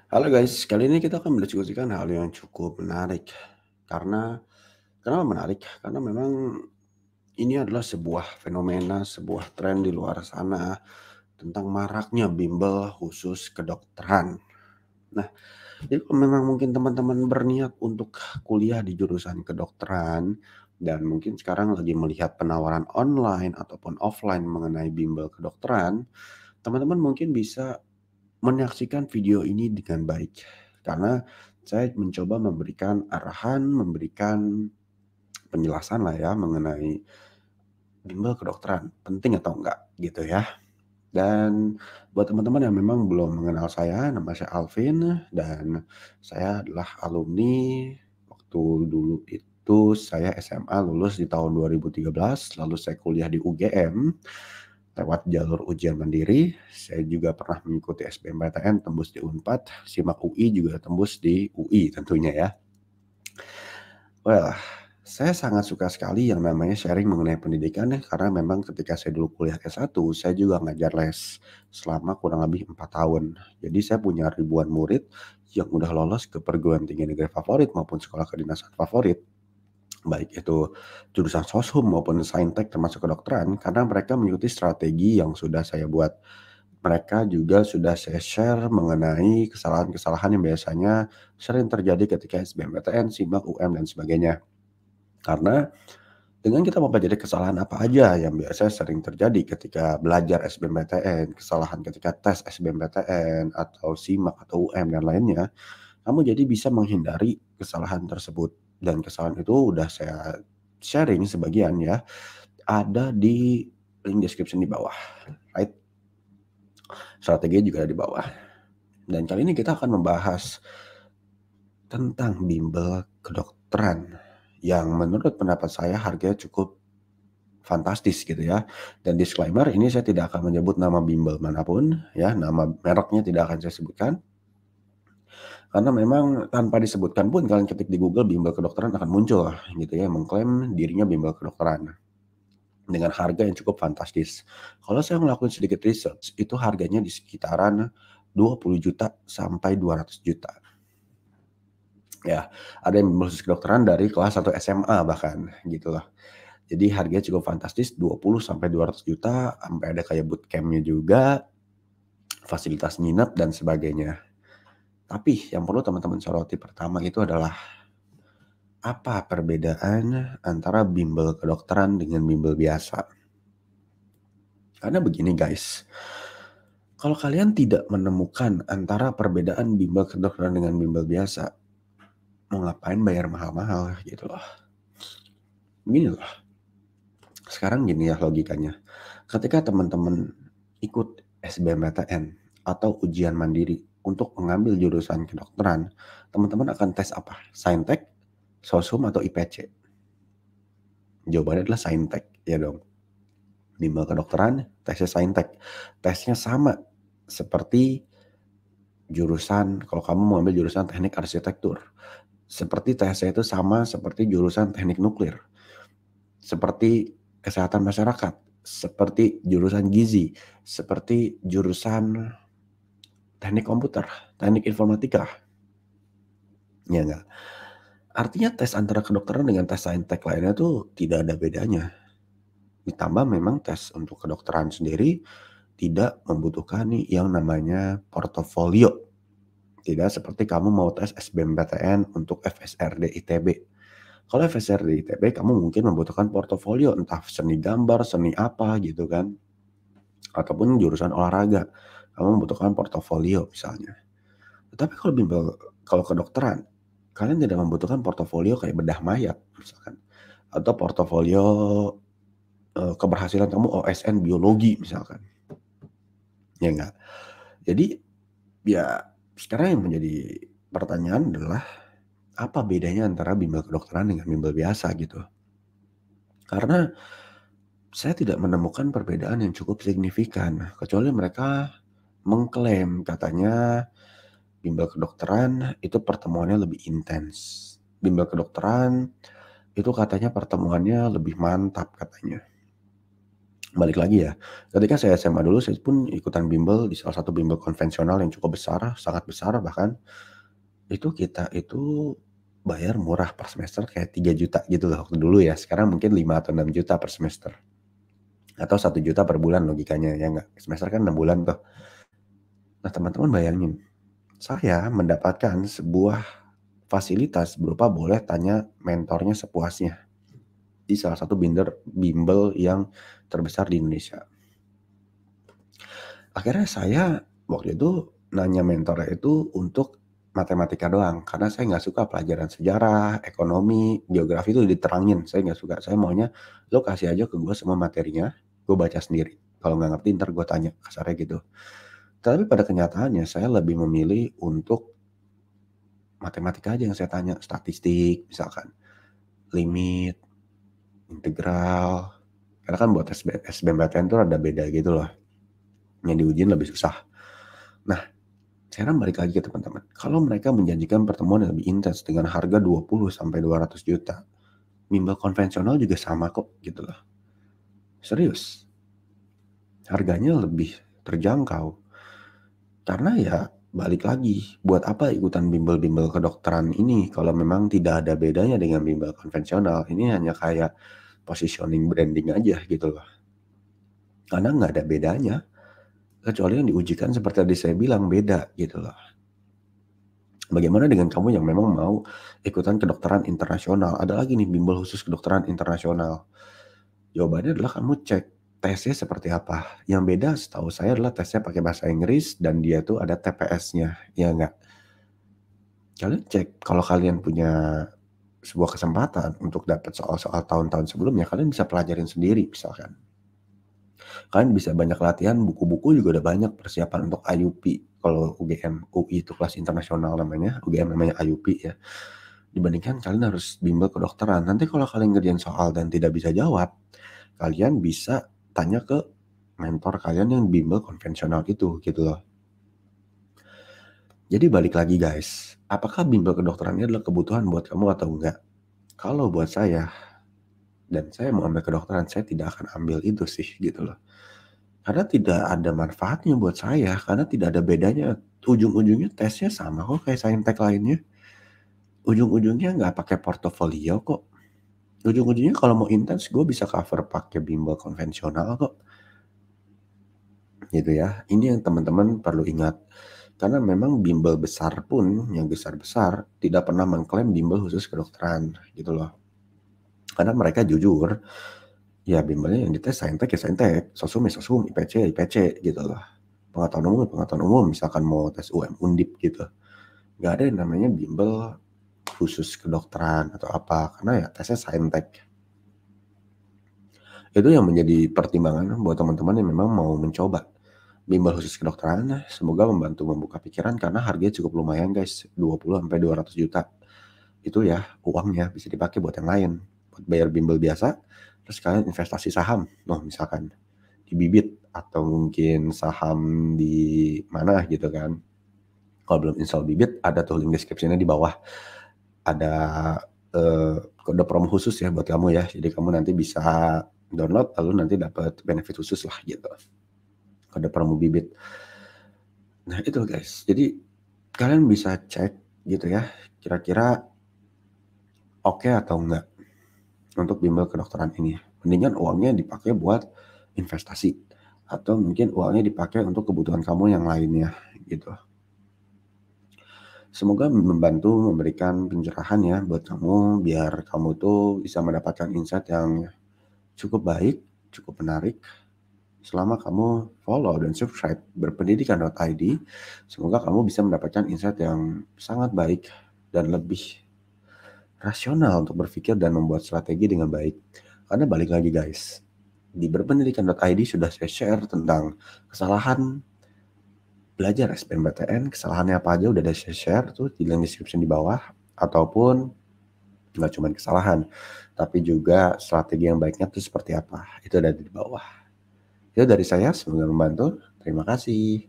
Halo guys, kali ini kita akan mendiskusikan hal yang cukup menarik. Karena kenapa menarik? Karena memang ini adalah sebuah fenomena, sebuah tren di luar sana tentang maraknya bimbel khusus kedokteran. Nah, jadi kalau memang mungkin teman-teman berniat untuk kuliah di jurusan kedokteran dan mungkin sekarang lagi melihat penawaran online ataupun offline mengenai bimbel kedokteran, teman-teman mungkin bisa menyaksikan video ini dengan baik, karena saya mencoba memberikan arahan, memberikan penjelasan lah ya mengenai bimbel kedokteran, penting atau enggak gitu ya. Dan buat teman-teman yang memang belum mengenal saya, nama saya Alvin dan saya adalah alumni waktu dulu itu saya SMA lulus di tahun 2013, lalu saya kuliah di UGM lewat jalur ujian mandiri. Saya juga pernah mengikuti SBMPTN tembus di Unpad, SIMAK UI juga tembus di UI tentunya ya. Well, saya sangat suka sekali yang namanya sharing mengenai pendidikan ya, karena memang ketika saya dulu kuliah S1, saya juga ngajar les selama kurang lebih 4 tahun. Jadi saya punya ribuan murid yang udah lolos ke perguruan tinggi negeri favorit maupun sekolah kedinasan favorit, baik itu jurusan Soshum maupun Saintek termasuk kedokteran, karena mereka mengikuti strategi yang sudah saya buat. Mereka juga sudah saya share mengenai kesalahan-kesalahan yang biasanya sering terjadi ketika SBMPTN, SIMAK, UM, dan sebagainya. Karena dengan kita mempelajari kesalahan apa aja yang biasa sering terjadi ketika belajar SBMPTN, kesalahan ketika tes SBMPTN atau SIMAK atau UM dan lainnya, kamu jadi bisa menghindari kesalahan tersebut. Dan kesalahan itu udah saya sharing sebagian ya, ada di link description di bawah, right? Strateginya juga ada di bawah. Dan kali ini kita akan membahas tentang bimbel kedokteran yang menurut pendapat saya harganya cukup fantastis gitu ya. Dan disclaimer, ini saya tidak akan menyebut nama bimbel manapun ya, nama mereknya tidak akan saya sebutkan. Karena memang tanpa disebutkan pun kalian ketik di Google bimbel kedokteran akan muncul gitu ya, mengklaim dirinya bimbel kedokteran dengan harga yang cukup fantastis. Kalau saya ngelakuin sedikit research, itu harganya di sekitaran 20 juta sampai 200 juta. Ya, ada yang bimbel khusus kedokteran dari kelas 1 SMA bahkan gitu loh. Jadi harganya cukup fantastis 20 sampai 200 juta, sampai ada kayak bootcamp-nya juga, fasilitas nginep dan sebagainya. Tapi yang perlu teman-teman soroti pertama itu adalah apa perbedaan antara bimbel kedokteran dengan bimbel biasa? Karena begini guys, kalau kalian tidak menemukan antara perbedaan bimbel kedokteran dengan bimbel biasa, mau ngapain bayar mahal-mahal gitu loh. Gini loh, sekarang gini ya logikanya. Ketika teman-teman ikut SBMPTN atau ujian mandiri untuk mengambil jurusan kedokteran, teman-teman akan tes apa? Saintek, Soshum, atau IPC? Jawabannya adalah Saintek, ya dong. Bimbel kedokteran, tesnya Saintek. Tesnya sama seperti jurusan, kalau kamu mau ambil jurusan teknik arsitektur. Seperti tesnya itu sama seperti jurusan teknik nuklir. Seperti kesehatan masyarakat. Seperti jurusan gizi. Seperti jurusan teknik komputer, teknik informatika. Ya enggak? Artinya tes antara kedokteran dengan tes saintek lainnya tuh tidak ada bedanya. Ditambah memang tes untuk kedokteran sendiri tidak membutuhkan nih yang namanya portofolio. Tidak seperti kamu mau tes SBMPTN untuk FSRD ITB. Kalau FSRD ITB kamu mungkin membutuhkan portofolio, entah seni gambar, seni apa gitu kan. Ataupun jurusan olahraga, kamu membutuhkan portofolio misalnya. Tetapi kalau kedokteran, kalian tidak membutuhkan portofolio kayak bedah mayat misalkan, atau portofolio keberhasilan kamu OSN biologi misalkan, ya enggak? Jadi ya sekarang yang menjadi pertanyaan adalah apa bedanya antara bimbel kedokteran dengan bimbel biasa gitu? Karena saya tidak menemukan perbedaan yang cukup signifikan, kecuali mereka mengklaim katanya bimbel kedokteran itu pertemuannya lebih intens. Bimbel kedokteran itu katanya pertemuannya lebih mantap katanya. Balik lagi ya, ketika saya SMA dulu saya pun ikutan bimbel di salah satu bimbel konvensional yang cukup besar, sangat besar bahkan, itu kita itu bayar murah per semester kayak 3 juta gitu loh waktu dulu ya, sekarang mungkin 5 atau 6 juta per semester, atau 1 juta per bulan logikanya ya nggak? Semester kan 6 bulan tuh. Nah teman-teman bayangin, saya mendapatkan sebuah fasilitas berupa boleh tanya mentornya sepuasnya, di salah satu bimbel yang terbesar di Indonesia. Akhirnya saya waktu itu nanya mentornya itu untuk matematika doang, karena saya nggak suka pelajaran sejarah, ekonomi, geografi itu diterangin, saya nggak suka. Saya maunya, "Lo kasih aja ke gue semua materinya, gue baca sendiri. Kalau nggak ngerti entar gue tanya," kasarnya gitu. Tapi pada kenyataannya saya lebih memilih untuk matematika aja yang saya tanya, statistik misalkan, limit, integral, karena kan buat SBMPTN tuh ada beda gitu loh, yang diujiin lebih susah. Nah, sekarang balik lagi ke teman-teman, kalau mereka menjanjikan pertemuan yang lebih intens dengan harga 20 sampai 200 juta, bimbel konvensional juga sama kok gitu loh. Serius, harganya lebih terjangkau. Karena ya balik lagi, buat apa ikutan bimbel-bimbel kedokteran ini kalau memang tidak ada bedanya dengan bimbel konvensional. Ini hanya kayak positioning branding aja gitu loh. Karena nggak ada bedanya, kecuali yang diujikan seperti tadi saya bilang beda gitu loh. Bagaimana dengan kamu yang memang mau ikutan kedokteran internasional? Ada lagi nih bimbel khusus kedokteran internasional. Jawabannya adalah kamu cek tesnya seperti apa. Yang beda setahu saya adalah tesnya pakai bahasa Inggris dan dia tuh ada TPS-nya, ya nggak? Kalian cek kalau kalian punya sebuah kesempatan untuk dapat soal-soal tahun-tahun sebelumnya, kalian bisa pelajarin sendiri misalkan. Kalian bisa banyak latihan, buku-buku juga udah banyak persiapan untuk IUP. Kalau UGM, UI itu kelas internasional namanya, UGM namanya IUP ya. Dibandingkan kalian harus bimbel kedokteran. Nanti kalau kalian ngerjain soal dan tidak bisa jawab, kalian bisa tanya ke mentor kalian yang bimbel konvensional itu gitu loh. Jadi balik lagi guys, apakah bimbel kedokteran ini adalah kebutuhan buat kamu atau enggak? Kalau buat saya, dan saya mau ambil kedokteran, saya tidak akan ambil itu sih gitu loh. Karena tidak ada manfaatnya buat saya, karena tidak ada bedanya. Ujung-ujungnya tesnya sama kok kayak saintek lainnya. Ujung-ujungnya nggak pakai portofolio kok. Ujung-ujungnya kalau mau intens gue bisa cover pakai bimbel konvensional kok. Gitu ya. Ini yang teman-teman perlu ingat. Karena memang bimbel besar pun, yang besar-besar, tidak pernah mengklaim bimbel khusus kedokteran gitu loh. Karena mereka jujur, ya bimbelnya yang dites saintek ya saintek, sosum ya sosum, IPC ya IPC gitu loh. Pengetahuan umum ya pengetahuan umum, misalkan mau tes UM Undip gitu. Nggak ada yang namanya bimbel khusus kedokteran atau apa, karena ya tesnya saintek. Itu yang menjadi pertimbangan buat teman-teman yang memang mau mencoba bimbel khusus kedokteran. Semoga membantu membuka pikiran karena harganya cukup lumayan guys, 20 sampai 200 juta. Itu ya uangnya bisa dipakai buat yang lain, buat bayar bimbel biasa, terus kalian investasi saham, noh misalkan di Bibit atau mungkin saham di mana gitu kan. Kalau belum install Bibit, ada tuh link description-nya di bawah. Ada kode promo khusus ya buat kamu ya. Jadi kamu nanti bisa download lalu nanti dapat benefit khusus lah gitu. Kode promo Bibit. Nah itu guys. Jadi kalian bisa cek gitu ya. Kira-kira oke atau enggak untuk bimbel kedokteran ini. Mendingan uangnya dipakai buat investasi. Atau mungkin uangnya dipakai untuk kebutuhan kamu yang lainnya gitu. Semoga membantu memberikan pencerahan ya buat kamu biar kamu tuh bisa mendapatkan insight yang cukup baik, cukup menarik. Selama kamu follow dan subscribe berpendidikan.id, semoga kamu bisa mendapatkan insight yang sangat baik dan lebih rasional untuk berpikir dan membuat strategi dengan baik. Karena balik lagi guys, di berpendidikan.id sudah saya share tentang kesalahan belajar SBMPTN, kesalahannya apa aja udah ada saya share tuh di link description di bawah, ataupun nggak cuma kesalahan, tapi juga strategi yang baiknya itu seperti apa, itu ada di bawah. Itu dari saya, semoga membantu. Terima kasih.